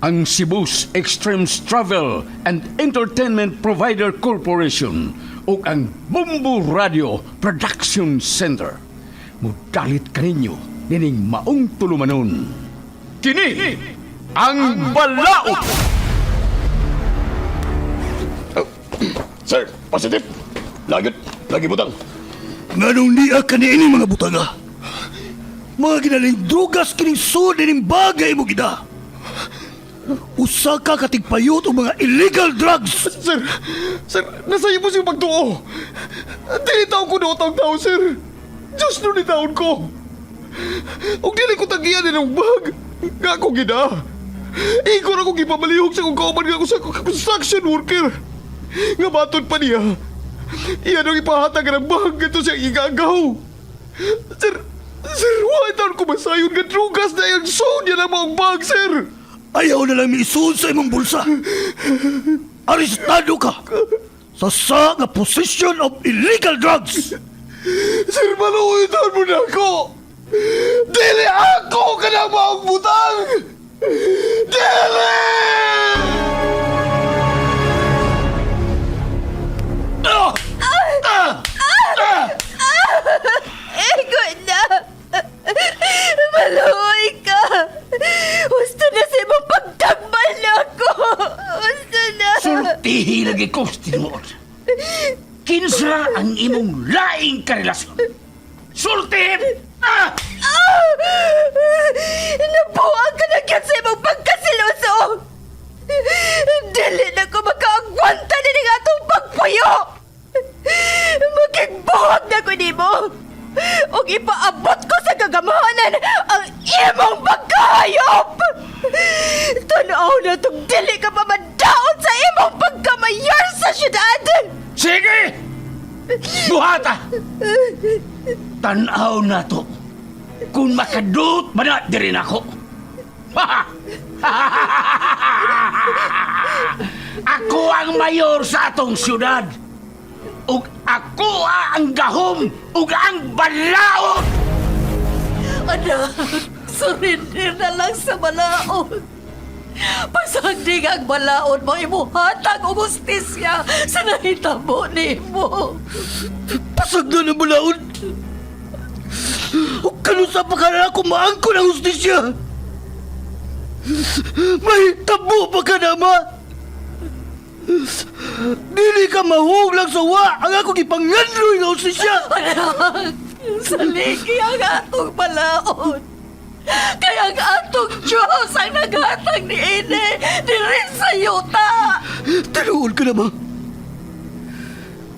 ang Cebu's Extremes Travel and Entertainment Provider Corporation o ang Bumbu Radio Production Center. Mudalit kaninyo dining maong tulumanon. Kini ang Balaod! Sir, positive. Lagi butang. Nganong niya kanini mga butaga? Mga ginaling drugas kining sud dining bagay mo gida. Usa ka katigpayot o mga illegal drugs. Sir, nasa iyo po siyang pagtuo. Dili taon ko nootang tao, sir. Diyos no ni taon ko. Huwag dili ko tagiyan ng bag. Nga ako gina. Igor ako gipamalihog sa kong kauman nga ako sa construction worker. Nga batod pa niya. Iyan ang ipahatag ng bag ito siyang igagaw. Sir, why taon ko masayon nga drugas na yung sound niya ng mga bag, sir? Ayaw na lang miisuon sa imong bulsa. Arestado ka sa nga possession of illegal drugs. Sir, maluwitan mo na ako! Dili ako ka na maong butang! Dili! Ego na! Maluoy ka! Gusto na sa imong pagtambal na ako! Gusto na! Sultihi lagi ko, tinuod. Kinsa ang imong laing karelasyon? Sultihin! Nabuang ka na kyan sa imong pagkasiloso! Dili na ko makaagwanta na ng atong pagpuyo! Magigbuhag na ko nimo! O ipaabot ko sa gagamahanan ang imong pagkahayop! Tanaw na itong dili ka pa madaon sa imong pagkamayor sa syudad! Sige! Buhata! Tanaw na to. Kung makadut man na din ako. Ako ang mayor sa atong syudad. Ug ako ang gahom ug ang balaod. Anak, surrender na lang sa balaod. Pasagdig ang balaod mo, imuhatag o justisya sa nahitabo ni mo. Pasagda na balaod. O kanusa pa ka na ako maangko ng justisya. May tabo pa ka na, ma. Dili ka mahuglang sa wa ang ako gipangandroy ng justisya. Anak, saligi ang atong balaod. Kaya ang atong Diyos ang naghatag ni Ine diri sa yuta. Tinuod ka na, ma.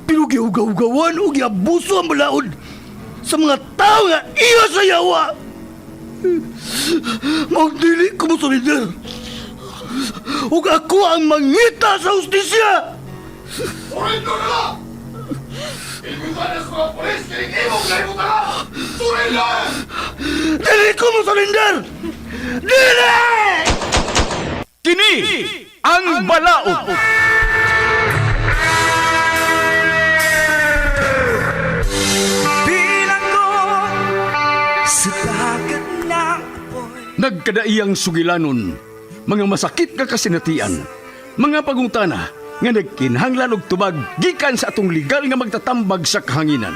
Pero giugaw-gawan o giabuso ang balaod sa mga tao nga iya sa yawa. Magdili ko mo solider. Ug ako ang mangita sa justisya. Surrender na lang! Igubanas ko ang polis kaya imong lahibutan ka! Surrender! Dili ko mo solider. Dili! Kini ang Balaod. Nagkadaiyang sugilanon, mga masakit nga kasinatian, mga pagungtana nga nagkinhanglan og tubag gikan sa atong legal nga magtatambag sa kahanginan.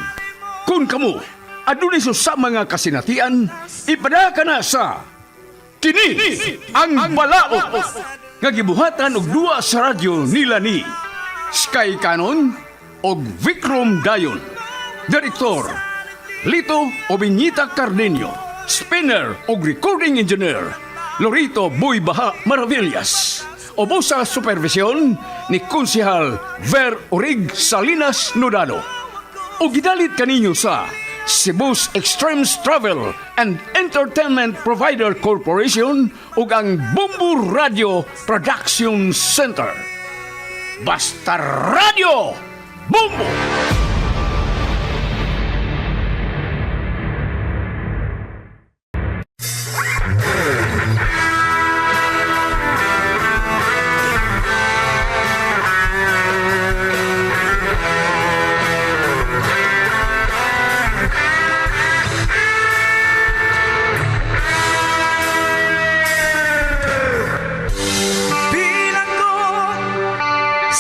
Kung kamo adunay sa mga kasinatian, ipada ka na sa Kini ang Balaod nga gibuhatan og duwa sa radyo nila ni Sky Canon og Vikram Dayon. Direktor Lito Obiñita Cardenio. Spinner o recording engineer Lorito Boy Baha Maravillas. Obo sa supervisyon ni Konsehal Ver Orig Salinas Nodalo. O gidalit kaninyo sa Cebu's Extremes Travel and Entertainment Provider Corporation ug ang Bumbu Radio Production Center. Basta Radio Bumbu!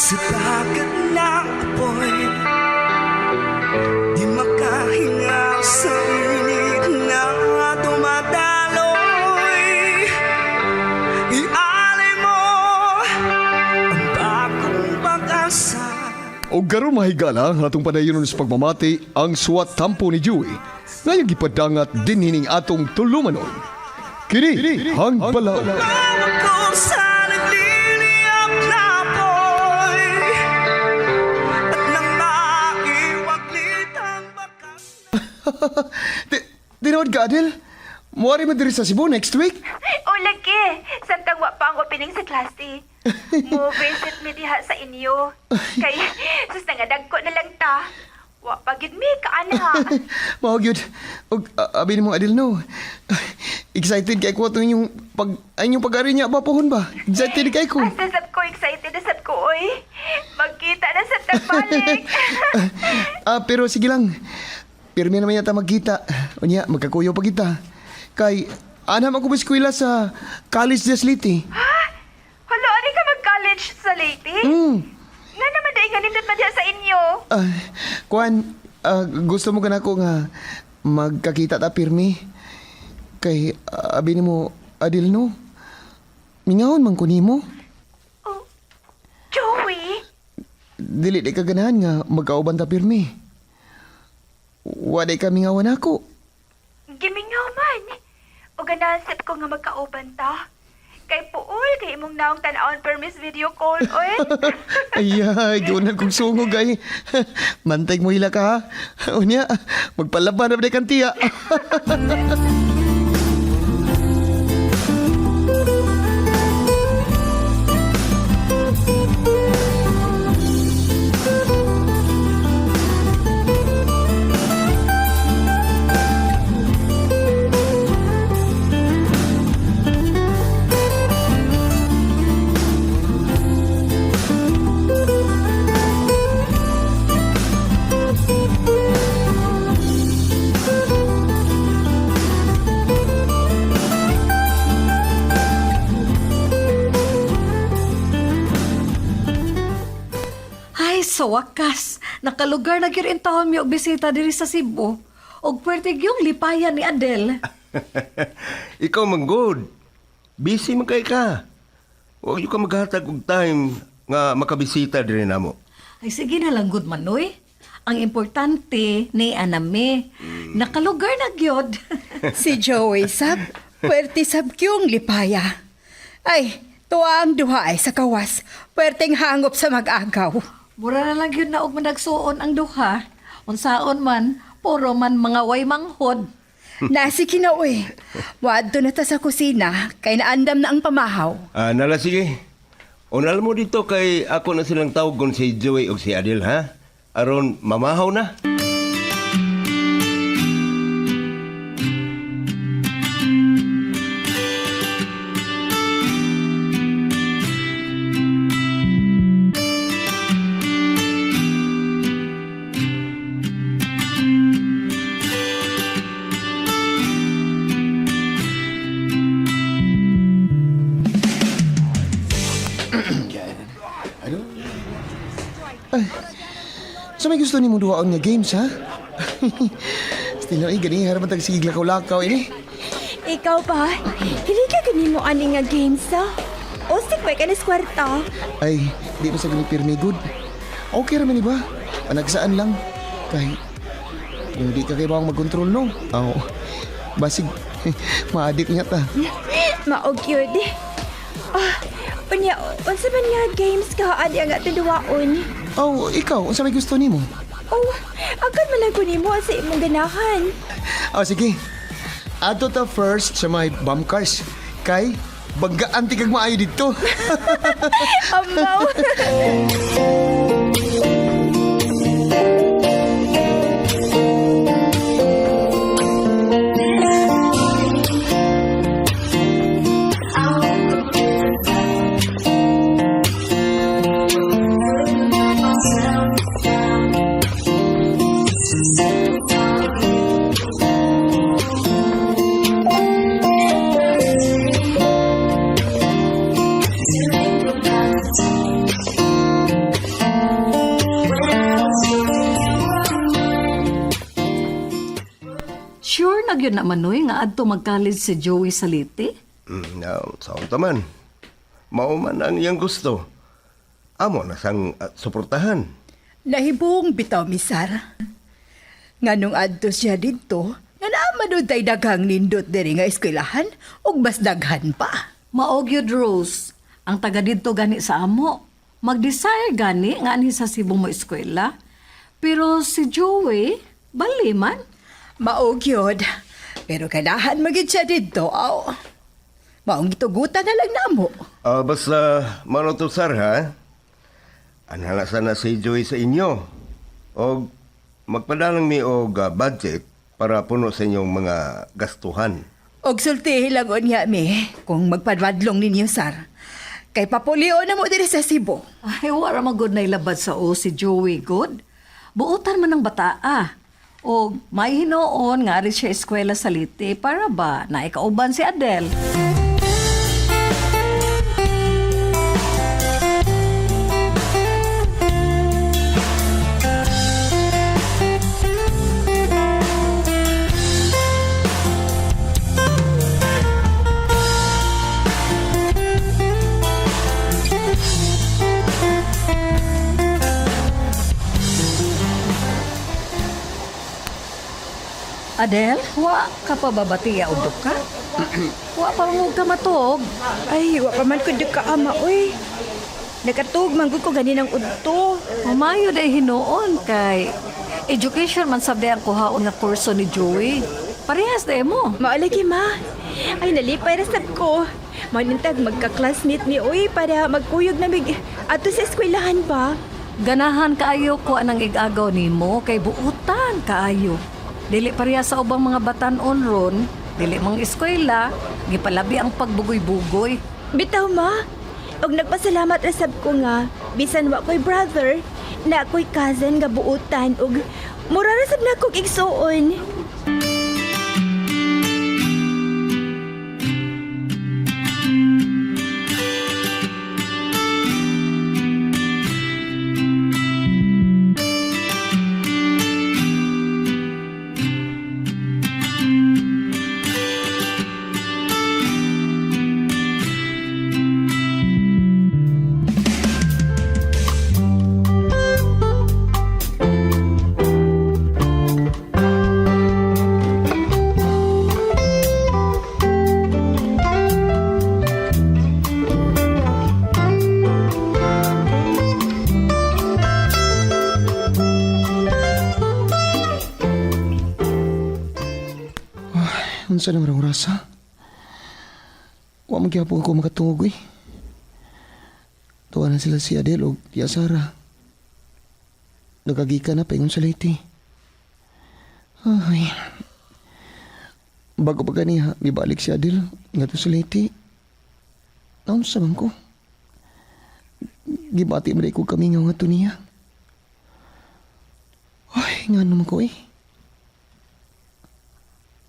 Sa dagat ng apoy, di makahinga sa init na dumadaloy. Ialay mo ang bagong pag-asa. O garon mahigala ang atong padayon sa pagmamati ang suwat tampo ni Joey ngayong gipadangat dinhining atong tulumanon. Kini hang balaw. Tawag ko sa nagliliyap na apoy at nang maiwaglit ang bakas. Tinawad ka, Adel? Muwari mo diri sa Cebu next week? O lagi, samtang wa pa ang opening sa klase. Mo visit mi diha sa inyo. Kay, sus nangadag ko na lang ta. Wa pa gid mi kaana. Mao gyud. Og abi mo Adel no. Excited kay ko inyong inyong pag-ari niya bapuhon ba? Excited kay ko. Asasab ko, excited asab ko, oy. Magkita na sa tagbalik. Pero sige lang. Pirmi naman yata magkita. Unya, magkakuyo pa kita. Kay, anam ako ba eskwela sa College de Sliti. Hala, ani ka mag-college sa Leyte? Nga naman dahil ganindot man diha sa inyo. Kuan, gusto mo ganako nga magkakita ta pirmi. Kay, abi ni mo, Adil no? Mingahon man ko nimo. Oh, Joey? Dili di ka ganahan nga magkauban ta pirmi. Waday ka mingawan ako. Gimingaw man. O ganansip ko nga magkauban ta. Kay puol, kay imong naong tanawon per miss video call, oy. Ay, doon na kong sungog ay. Mantay mo hila ka ha. Unya, magpalaban na ba kang tiya. Ay, sa wakas, nakalugar na gyud in taon mi og bisita diri sa Cebu. Og pwerte yung lipayan ni Adel. Ikaw manggod. Busy man kay ka. Huwag yung ka maghatag og time nga makabisita diri namo. Ay, sige na lang, good manoy. Ang importante, ni aname. Nakalugar na gyud. Si Joey sab, puwerte sab kyong lipaya. Ay, tuwa ang duha ay sa kawas, puwerteng hangop sa mag-agaw. Mura na lang yun na og managsuon ang duha. Unsaon man, puro man mga way manghod. Nasi kinaoy, wadto na ta sa kusina, kay naandam na ang pamahaw. Nala sige. Unal mo dito kay ako na silang tawgon si Joey o si Adil ha? Aron mamahaw na. So may gusto ni mo duwaon nga games, ha? Still ay gani, harap matag sige lakaw-lakaw ini. Ikaw ba? Hindi ka ganin mo ani nga games ha? O sikway ka na skwarta? Ay, di pa sa ganit pirmi good. Okay raman ba? Panagsaan lang. Kay, hindi ka kayo bang mag-control, no? Oo. Basig, maadik niya ta. Maog yun eh. Unya, unsa man nga games ka adi ang atuduwaon? Oh, ikaw, unsa may gusto nimo? Oh, agad man lang ko nimo sa imong ganahan. Oh, sige. Ato ta first sa my bump cars. Kay, banggaan ti kag maayo dito. Amaw. yun naman noy nga adto mag-college si Joey sa Liti. Saan taman. Mauman ang iyang gusto. Amo na sang suportahan. Nahibong bitaw misar. Nganong adto siya dito, nga naaman tay daghang nindot diri nga eskwelahan ug mas daghan pa. Maog yun, Rose. Ang taga dito gani sa amo. Mag-desire gani nga ani sa Cebu mo eskwela. Pero si Joey, bali man. Maog yun. Pero kailangan magid siya dito, aw. Maong gitugutan na lang namo. Basta, mano to, sir, ha? Anhalasa na si Joey sa inyo. O magpadalang mi og budget para puno sa inyong mga gastuhan. Og sulti lang unya mi kung magpadwadlong ninyo, sar. Kay papulio na mo diri sa Cebu. Ay, wala magod na ilabad sa o si Joey, good. Buutan man ng bataa. O may hinoon nga rin siya eskwela sa Liti para ba na ikauban si Adele. Adele, wa ka pa babati ya udok ka? Wa pa mo ka matog. Ay, wa pa man ko ka ama, uy. Nakatug manggod ko ganinang udto. Humayo day hinoon kay education man sabday ang kuhaon nga kurso ni Joey. Parehas day mo. Maalagi, ma. Ay, nalipay rasab ko. Manintag magka-classmate ni uy para magkuyog na mig ato sa eskwelahan ba? Ganahan kaayo ko anang igagaw nimo kay buutan kaayo. Dili pareha sa ubang mga batan-on ron, dili mga eskwela, gipalabi ang pagbugoy-bugoy. Bitaw, ma. Og nagpasalamat rasab ko nga, bisan wa ko'y brother, na ako'y cousin nga buutan, og mura rasab na akong igsuon. Unsa na marang rasa? Wa magyapon ko makatungog, Tuwanan sila si Adele o Tia Sara. Nagagika na paingon sa Leyte. Ay. Bago pa ganiha, mibalik si Adele nga to sa Leyte. Naon sa man ko? Gibati mo ko kami nga to niya. Ay, nga naman ko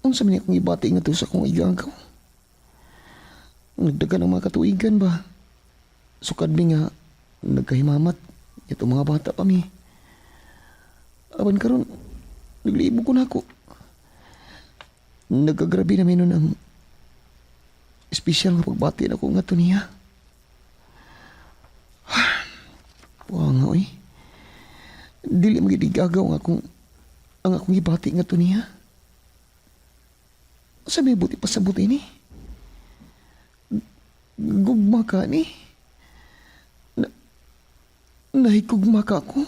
Ang sa man akong ibati nga to sa akong igagaw. Nagdagan ang mga katuigan ba? Sukad mi nga, nagkahimamat. Ito mga bata pa mi. Aban karon, naglibo ko na ako. Nagagrabe na nun ang espesyal nga pagbati na ko nga to niya. Wow nga Dili magigagaw ang akong ibati nga to niya. Sa may buti pa sa buti ni. Gugma ka ni. Nahigugma ka ako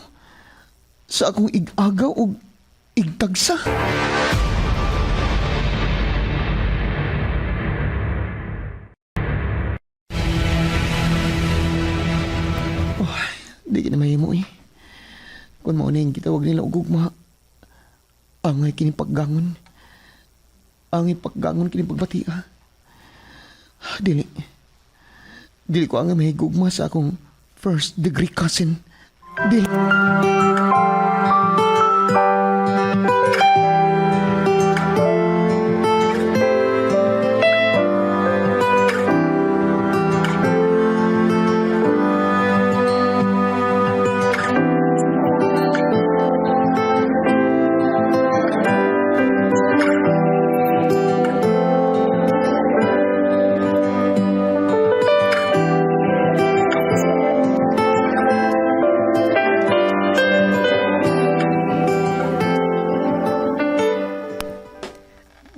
sa akong igagaw o igtagsa. Di ka na mahimo Kung maunayin kita, wag nila ugugma. Angay kinipaggangon. Angay paggangon kinipagbatia. Dili ko angay mahigugma sa akong first degree cousin. Dili.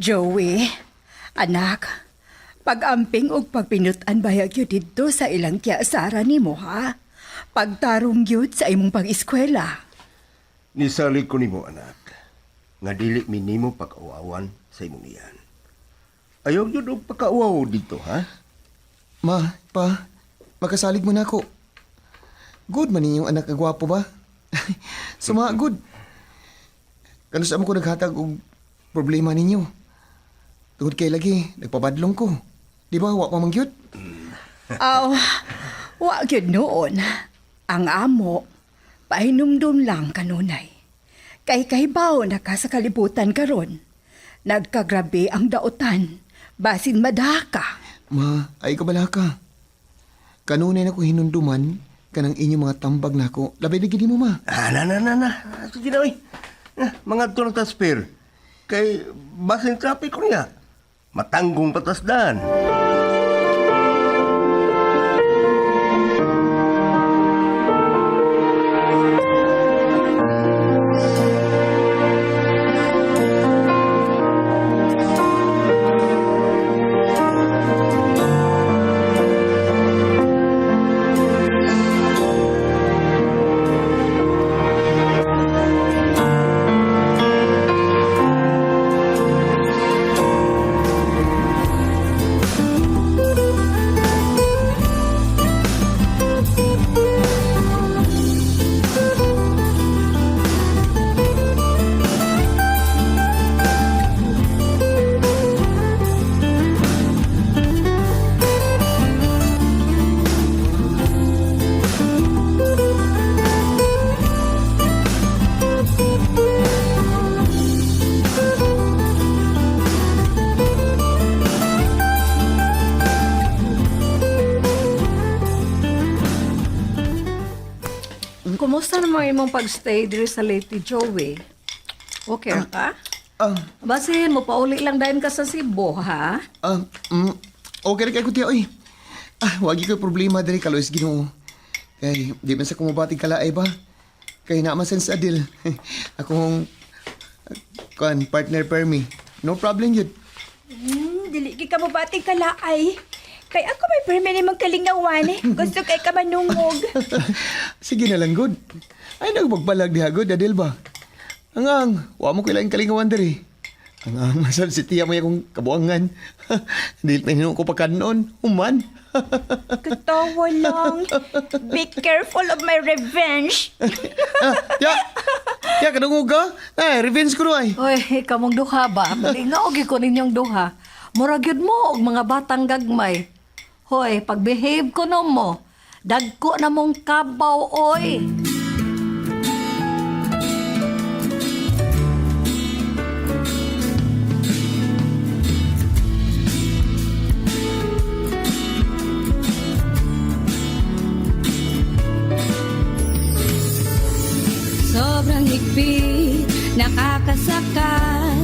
Joey, anak, pag-amping og pagpinutan bayag yun dito sa ilang kiasara nimo, ha? Pagtarong yun sa imong pag-eskwela. Nisalig ko nimo anak, nga dili minimo pag-awawan sa imong iyan. Ayaw yun og pagkauaw dito, ha? Ma, pa, makasalig mo na ako. Good man ninyong anak na gwapo ba? Suma, good. Kano sa mo ko naghatag og problema ninyo? Tungod kay lagi, nagpabadlong ko. Di ba, wa pa mangyot? Aw, wa gyud noon. Ang amo, pahinumdum lang kanunay. Kay kahibaw na ka sa kalibutan karon. Nagkagrabe ang dautan, basin madaka. Ma, ay kabala ka. Kanunay na ko hinunduman, kanang inyong mga tambag na ako. Labay na gini mo, ma. Na. Sige na, oy. Mga tulong tasper. Kay basin traffic ko niya. Matanggong patasdan. Kumusta naman imong pag-stay diri sa Leyte, Joey? Okay ra ka? Basin mo pauli lang dayon ka sa Cebu, ha? Okay rin kay kuya, oy. Wagi ko problema diri kalois Ginoo. Kay di man sa kumabati kalaay ba? Kay naman sa Adil. Akong partner permi. No problem yun. Dili ka mo bating kalaay. Kay ako may permi ni magkalingawan eh. Gusto kay ka manungog. Sige na lang, good. Ay, nagpagbalag diha, good, Adil ba? Angang, wa mo kailangan kalingawan diri. Angang, masal si tiya mo yung kabuangan. Dili na hinong ko pagkanoon, human. Katawa lang. Be careful of my revenge. Ya, kadungog ka? Ay, revenge ko ay. Hoy, kamong duha ba? Malingaw gi ko ninyong duha. Murag yun mo og mga batang gagmay. Hoy, pag-behave ko no mo. Dagko na mong kabaw, oy. Sobrang higpit, nakakasakal.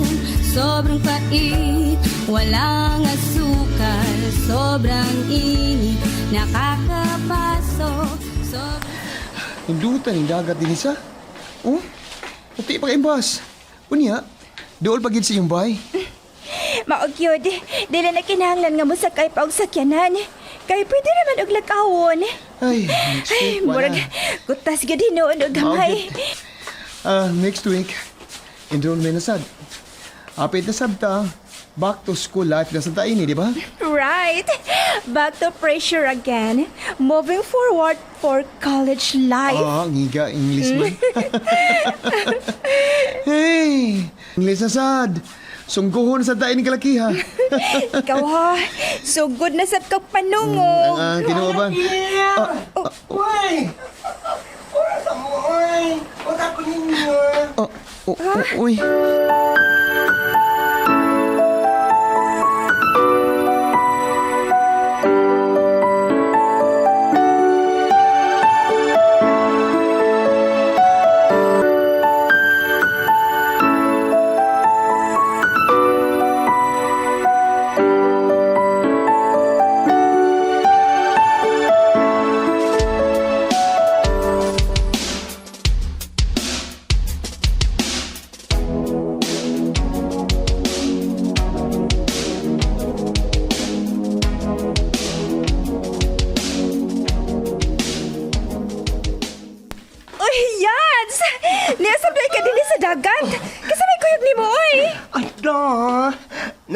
Sobrang pait, walang asukal. Sobrang init, nakakapaso. Hindutan yung dagat din isa. Oh, pati pa kaimbas. Unya, dool pagid sa iyong bahay. Maugyod, dili na kinahanglan nga mo sakay pa og sakyanan. Kay pwede naman og lakawon. Ay, next week, murag kutas gyud hinuon og gamay. Next week, enrollment na sad. Apit na sabta, back to school life na sa taini, di ba? Right. Back to pressure again. Moving forward for college life. Ngiga, English man. Hey, English na sad. Sungguhon sa taini kalakiha. Ikaw ha, so good na sa kag panungog. Kinuha ba? Uy! Oras mo, uy! Huwag ako ninyo! Uy.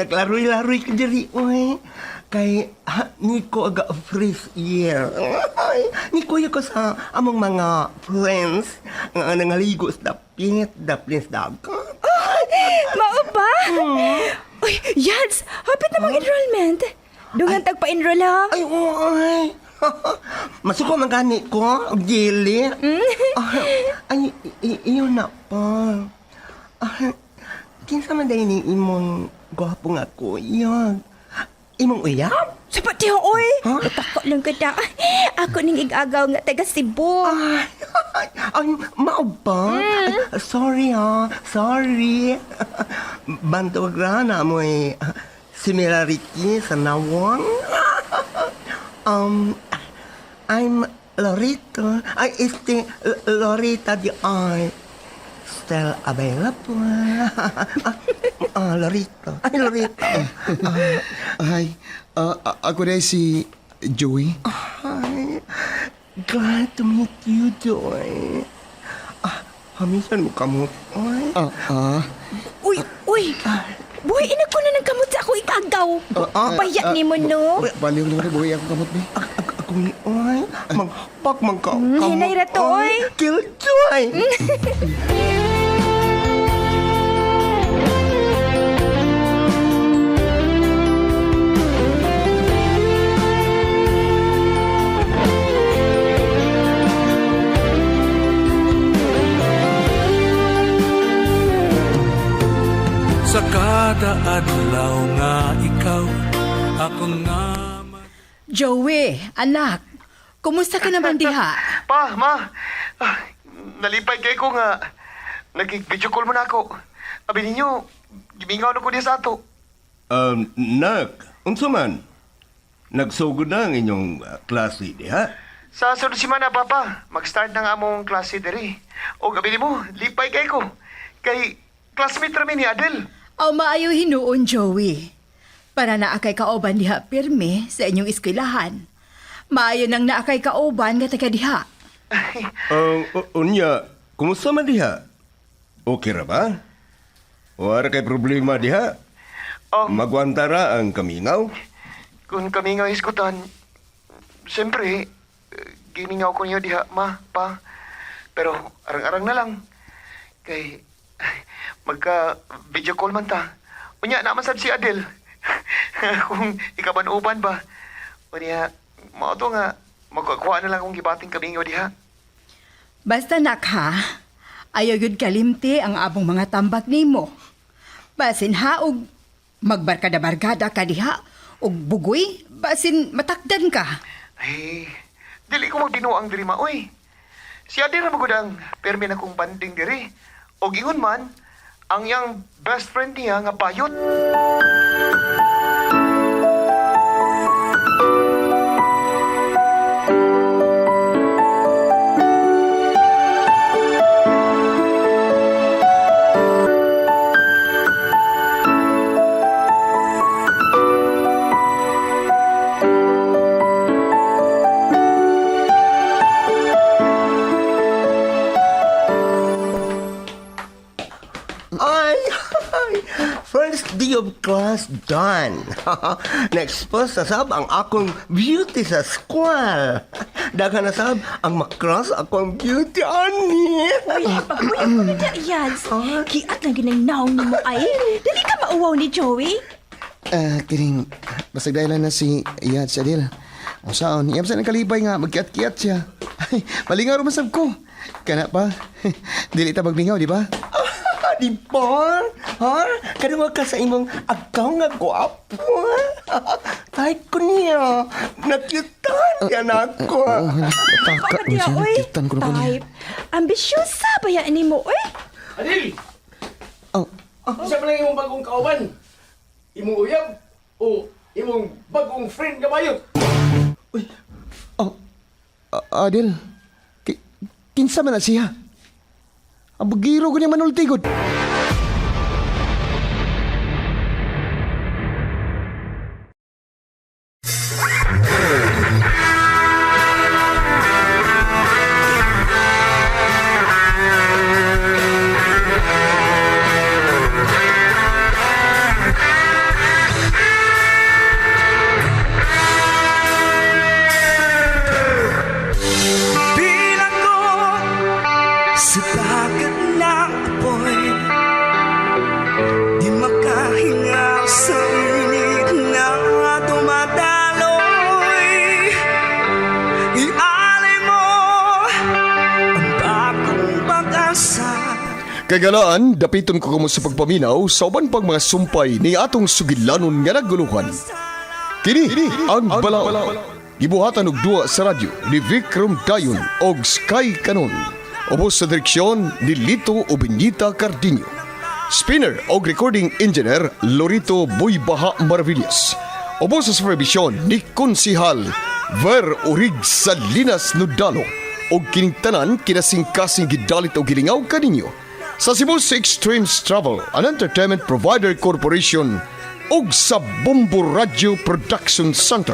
naglaroy-laroy ka diri, oy. Kay, ni ko aga fresh year. Ay, ni ko ko sa among mga friends nga nangaligo sa dapit sa dagat. Mao ba? Uy, Yads, hapit na mga enrollment. Dungan tagpa-enroll ha. Ay, oy. Masuko man gani ko, og dili. Ay, iyon na pa. Kinsa man dahil ni imong gwapo nga ko, iyon. Imong uyab? Sapat tiyo, oy. Utakot lang kita. Ako ning igagaw nga taga Cebu. Ay, mao ba? Ay, sorry ha, sorry. Bantog na mo similarity sa nawang. I'm Lorita. Ay, Lorita di ay still available. Lorita. Ay, Lorita. Ay, ako rin si Joey. Hi. Glad to meet you, Joy. Hamisan mo kamot. Ay. Uy. Buhay, ina ko na ng kamot sa ako igagaw. Payak ni mo, no? Baliw lang rin, buhay ako kamot, be. Ako ni Oy. Magpak man ka. Hinay ra to, oy. Kill Joy. Sa kada adlaw nga ikaw, ako nga Joey, anak. Kumusta ka naman diha? Pa, ma. Nalipay kay ko nga. Nag-video call mo na ako. Abi ninyo, gimingaw na ko diya sa ato. Nak, unsa man? Nagsugod na ang inyong klase, di ha? Sa sunod simana, Papa, mag-start na nga among klase diri. O gabi mo, lipay kay ko. Kay classmate rami ni Adel. Aw maayo hinuon, Joey. Para naakay kaoban diha pirme sa inyong eskwelahan. Maayo nang naakay kaoban nga taga diha. Unya, kumusta man diha? Okay ra ba? Wala kay problema diha? Magwantara ang kamingaw? Kung kami nga iskutan, siyempre, gimingaw ko niyo diha, ma, pa. Pero arang-arang na lang. Kay, magka-video call man ta. Unya, naman sad si Adel. Kung ikaban-uban ba. Unya, mao to nga, magkakuha na lang kung gibating kamingaw diha. Basta nak ha, ayaw yun kalimti ang abong mga tambak nimo. Basin ha, og magbarkada-barkada ka diha, og bugoy, basin matakdan ka. Ay, dili ko magdinuang diri maoy. Si Adel na magudang permi na kong banding diri. O gingon man, ang yang best friend niya nga payot. First day of class done. Na-expose na sab ang akong beauty sa school. Daghan na sab ang makross akong beauty ani. Pagkuya ko na diya, Yads. Kiat lang ginagnaong ni mo ay. Dali ka mauwaw ni Joey. Kiring, basag dahil na si Iyad si Adil. O saan, iyam sa kalibay nga, magkiat-kiat siya. Ay, palingaw rin masab ko. Kana pa, dili ta magmingaw, di ba? Di ba? Ha? Kaduwa ka sa imong agaw nga gwapo. Type ko niya. Nakyutan yan ako. Taka, Diya, oy. nakitan ko na po niya. Type. Ambisyosa ba yan ni mo, oy? Adil! Oh, Isa pa lang imong bagong kauban. Imong uyab o imong bagong friend nga bayot. Adil, kinsa man na siya? Ang bagiro ko niya manultigod. Kagalaan, dapiton ko kamo sa pagpaminaw sa uban pang mga sumpay ni atong sugilanon nga naguluhan. Kini ang Balao. Gibuhatan og duwa sa radyo ni Vikram Dayon og Sky Canon. Ubos sa direksyon ni Lito Obenita Cardiño. Spinner og recording engineer Lorito Buybaha Maravillas. Ubos sa supervision ni Konsihal Ver Urig Salinas Nudalo og kining tanan kinasing-kasing gidalit o gilingaw kaninyo sa Cebu Extremes Travel and Entertainment Provider Corporation ug sa Bombo Radio Production Center.